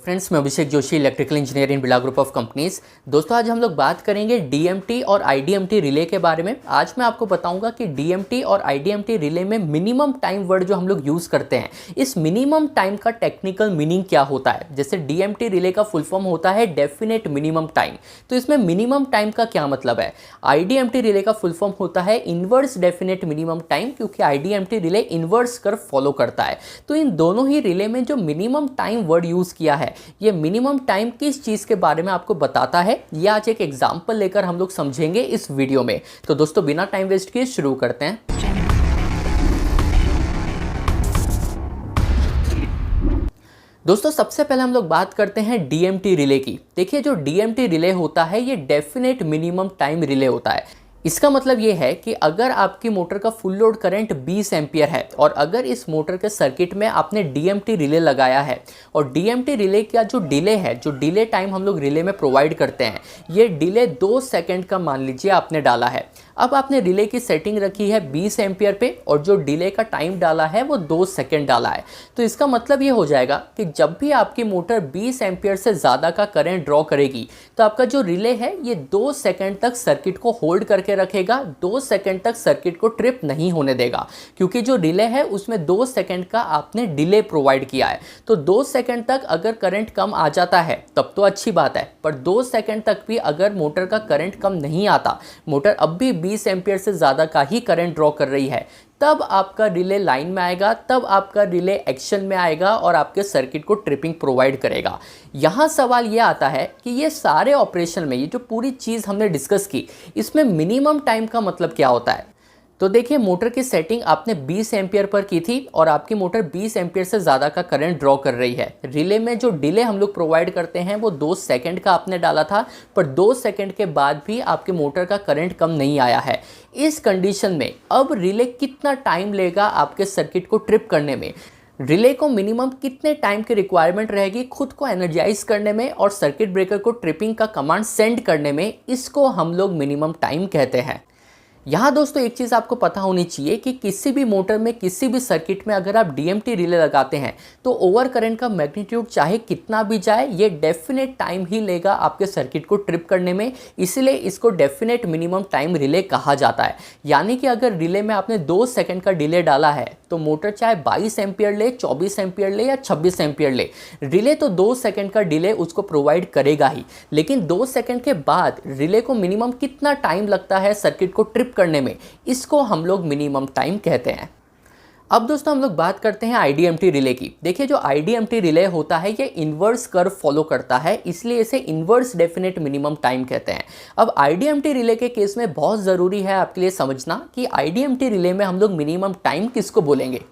Friends, मैं Abhishek Joshi, electrical engineer in Birla group of companies. दोस्तों, आज हम लोग बात करेंगे डीएमटी और आईडीएमटी रिले के बारे में। आज मैं आपको बताऊंगा कि डीएमटी और आईडीएमटी रिले में मिनिमम टाइम वर्ड जो हम लोग यूज़ करते हैं, इस मिनिमम टाइम का टेक्निकल मीनिंग क्या होता है। जैसे डीएमटी रिले का फुल फॉर्म होता है डेफिनेट मिनिमम टाइम, तो इसमें मिनिमम टाइम का क्या मतलब है। आईडीएमटी रिले का फुल फॉर्म होता है इनवर्स डेफिनेट मिनिमम टाइम, क्योंकि आईडीएमटी रिले इनवर्स कर्व फॉलो करता है। तो इन दोनों ही रिले में जो मिनिमम टाइम वर्ड यूज़ किया है, ये मिनिमम टाइम किस चीज़ के बारे में आपको बताता है, ये आज एक एग्जाम्पल लेकर हम लोग समझेंगे इस वीडियो में। तो दोस्तों, बिना टाइम वेस्ट किए शुरू करते हैं। दोस्तों, सबसे पहले हम लोग बात करते हैं डीएमटी रिले की। देखिए, जो डीएमटी रिले होता है ये डेफिनेट मिनिमम टाइम रिले होता है। इसका मतलब ये है कि अगर आपकी मोटर का फुल लोड करंट 20 एम्पियर है और अगर इस मोटर के सर्किट में आपने डीएमटी रिले लगाया है और डीएमटी रिले का जो डिले है, जो डिले टाइम हम लोग रिले में प्रोवाइड करते हैं, ये डिले 2 सेकंड का मान लीजिए आपने डाला है। अब आपने रिले की सेटिंग रखी है 20 एम्पियर पे और जो डिले का टाइम डाला है वो 2 सेकंड डाला है। तो इसका मतलब ये हो जाएगा कि जब भी आपकी मोटर 20 एम्पियर से ज़्यादा का करंट ड्रॉ करेगी तो आपका जो रिले है ये 2 सेकंड तक सर्किट को होल्ड करके रखेगा, 2 सेकंड तक सर्किट को ट्रिप नहीं होने देगा, क्योंकि जो रिले है उसमें 2 सेकंड का आपने डिले प्रोवाइड किया है। तो 2 सेकंड तक अगर करंट कम आ जाता है तब तो अच्छी बात है, पर 2 सेकंड तक भी अगर मोटर का करंट कम नहीं आता, मोटर अब भी 20 एम्पियर से ज़्यादा का ही करंट ड्रॉ कर रही है, तब आपका रिले लाइन में आएगा, तब आपका रिले एक्शन में आएगा और आपके सर्किट को ट्रिपिंग प्रोवाइड करेगा। यहाँ सवाल ये आता है कि ये सारे ऑपरेशन में, ये जो पूरी चीज़ हमने डिस्कस की, इसमें मिनिमम टाइम का मतलब क्या होता है। तो देखिए, मोटर की सेटिंग आपने 20 एम्पियर पर की थी और आपकी मोटर 20 एम्पियर से ज़्यादा का करंट ड्रॉ कर रही है। रिले में जो डिले हम लोग प्रोवाइड करते हैं वो 2 सेकंड का आपने डाला था, पर 2 सेकंड के बाद भी आपके मोटर का करंट कम नहीं आया है। इस कंडीशन में अब रिले कितना टाइम लेगा आपके सर्किट को ट्रिप करने में, रिले को मिनिमम कितने टाइम की रिक्वायरमेंट रहेगी खुद को एनर्जाइज करने में और सर्किट ब्रेकर को ट्रिपिंग का कमांड सेंड करने में, इसको हम लोग मिनिमम टाइम कहते हैं। यहाँ दोस्तों, एक चीज़ आपको पता होनी चाहिए कि किसी भी मोटर में, किसी भी सर्किट में अगर आप डीएमटी रिले लगाते हैं तो ओवर करंट का मैग्नीट्यूड चाहे कितना भी जाए, ये डेफिनेट टाइम ही लेगा आपके सर्किट को ट्रिप करने में। इसीलिए इसको डेफिनेट मिनिमम टाइम रिले कहा जाता है। यानी कि अगर रिले में आपने 2 सेकंड का डिले डाला है तो मोटर चाहे 22 एम्पियर ले, 24 एम्पियर ले या 26 एम्पियर ले, रिले तो 2 सेकंड का डिले उसको प्रोवाइड करेगा ही। लेकिन 2 सेकंड के बाद रिले को मिनिमम कितना टाइम लगता है सर्किट को ट्रिप करने में, इसको हम लोग मिनिमम टाइम कहते हैं। अब दोस्तों, हम लोग बात करते हैं आईडीएमटी रिले की। देखिए, जो आईडीएमटी रिले होता है ये इन्वर्स कर्व फॉलो करता है, इसलिए इसे इन्वर्स डेफिनेट मिनिमम टाइम कहते हैं। अब आईडीएमटी रिले के केस में बहुत ज़रूरी है आपके लिए समझना कि आईडीएमटी रिले में हम लोग मिनिमम टाइम किसको बोलेंगे।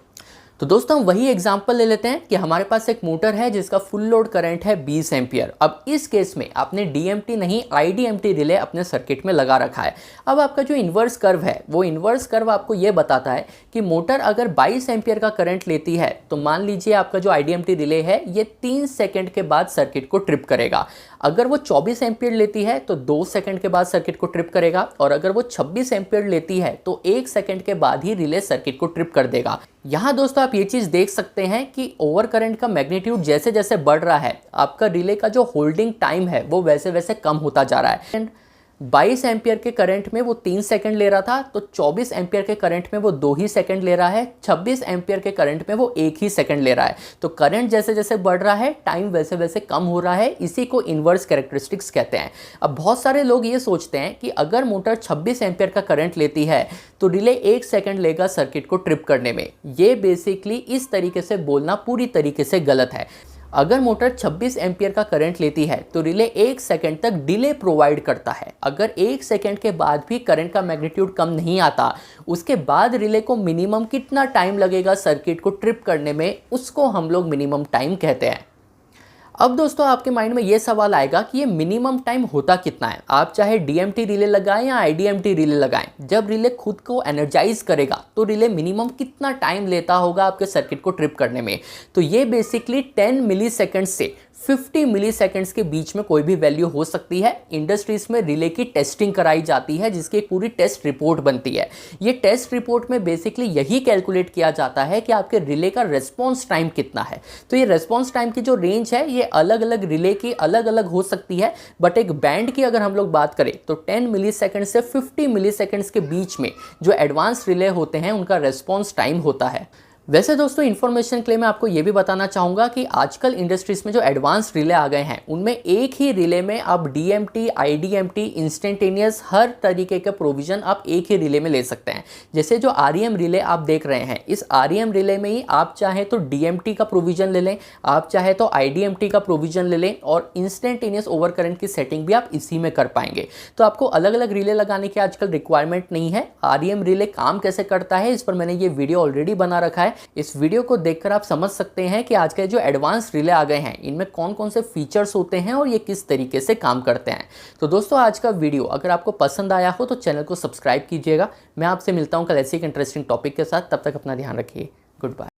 तो दोस्तों, हम वही एग्जांपल ले लेते हैं कि हमारे पास एक मोटर है जिसका फुल लोड करंट है 20 एम्पियर। अब इस केस में आपने डीएमटी नहीं, आईडीएमटी रिले अपने सर्किट में लगा रखा है। अब आपका जो इन्वर्स कर्व है, वो इन्वर्स कर्व आपको ये बताता है कि मोटर अगर 22 एम्पियर का करंट लेती है तो मान लीजिए आपका जो आईडीएमटी रिले है ये 3 सेकंड के बाद सर्किट को ट्रिप करेगा। अगर वो 24 एम्पियर लेती है तो 2 सेकंड के बाद सर्किट को ट्रिप करेगा, और अगर वो 26 एम्पियर लेती है तो 1 सेकंड के बाद ही रिले सर्किट को ट्रिप कर देगा। यहाँ दोस्तों, आप ये चीज़ देख सकते हैं कि ओवर करंट का मैग्नीट्यूड जैसे जैसे बढ़ रहा है, आपका रिले का जो होल्डिंग टाइम है वो वैसे वैसे कम होता जा रहा है। 22 एम्पियर के करंट में वो 3 सेकंड ले रहा था, तो 24 एम्पियर के करंट में वो 2 ही सेकंड ले रहा है, 26 एम्पियर के करंट में वो 1 ही सेकंड ले रहा है। तो करंट जैसे जैसे बढ़ रहा है, टाइम वैसे वैसे कम हो रहा है। इसी को इन्वर्स कैरेक्टरिस्टिक्स कहते हैं। अब बहुत सारे लोग ये सोचते हैं कि अगर मोटर 26 एम्पियर का करंट लेती है तो रिले 1 सेकंड लेगा सर्किट को ट्रिप करने में। ये बेसिकली इस तरीके से बोलना पूरी तरीके से गलत है। अगर मोटर 26 एम्पियर का करंट लेती है तो रिले 1 सेकंड तक डिले प्रोवाइड करता है। अगर 1 सेकंड के बाद भी करंट का मैग्नीट्यूड कम नहीं आता, उसके बाद रिले को मिनिमम कितना टाइम लगेगा सर्किट को ट्रिप करने में, उसको हम लोग मिनिमम टाइम कहते हैं। अब दोस्तों, आपके माइंड में ये सवाल आएगा कि ये मिनिमम टाइम होता कितना है। आप चाहे डीएमटी रिले लगाएं या आईडीएमटी रिले लगाएं, जब रिले खुद को एनर्जाइज करेगा तो रिले मिनिमम कितना टाइम लेता होगा आपके सर्किट को ट्रिप करने में। तो ये बेसिकली 10 मिली सेकेंड से 50 मिली सेकेंड्स के बीच में कोई भी वैल्यू हो सकती है। इंडस्ट्रीज में रिले की टेस्टिंग कराई जाती है, जिसकी एक पूरी टेस्ट रिपोर्ट बनती है। ये टेस्ट रिपोर्ट में बेसिकली यही कैलकुलेट किया जाता है कि आपके रिले का रेस्पॉन्स टाइम कितना है। तो ये रेस्पॉन्स टाइम की जो रेंज है ये अलग अलग रिले की अलग अलग हो सकती है, बट एक बैंड की अगर हम लोग बात करें तो 10 मिली सेकेंड से 50 मिली सेकेंड्स के बीच में जो एडवांस रिले होते हैं उनका रेस्पॉन्स टाइम होता है। वैसे दोस्तों इन्फॉर्मेशन के लिए मैं आपको ये भी बताना चाहूँगा कि आजकल इंडस्ट्रीज में जो एडवांस रिले आ गए हैं उनमें एक ही रिले में आप डीएमटी, आईडीएमटी, इंस्टेंटेनियस हर तरीके का प्रोविज़न आप एक ही रिले में ले सकते हैं। जैसे जो आरईएम रिले आप देख रहे हैं, इस आरईएम रिले में ही आप चाहे तो डीएमटी का प्रोविज़न ले लें, आप चाहे तो आईडीएमटी का प्रोविज़न ले लें और इंस्टेंटेनियस ओवर करंट की सेटिंग भी आप इसी में कर पाएंगे। तो आपको अलग अलग रिले लगाने की आजकल रिक्वायरमेंट नहीं है। आरईएम रिले काम कैसे करता है इस पर मैंने ये वीडियो ऑलरेडी बना रखा है। इस वीडियो को देखकर आप समझ सकते हैं कि आज के जो एडवांस रिले आ गए हैं इनमें कौन कौन से फीचर्स होते हैं और ये किस तरीके से काम करते हैं। तो दोस्तों आज का वीडियो अगर आपको पसंद आया हो तो चैनल को सब्सक्राइब कीजिएगा। मैं आपसे मिलता हूं कल ऐसे एक इंटरेस्टिंग टॉपिक के साथ। तब तक अपना ध्यान रखिए। Good bye.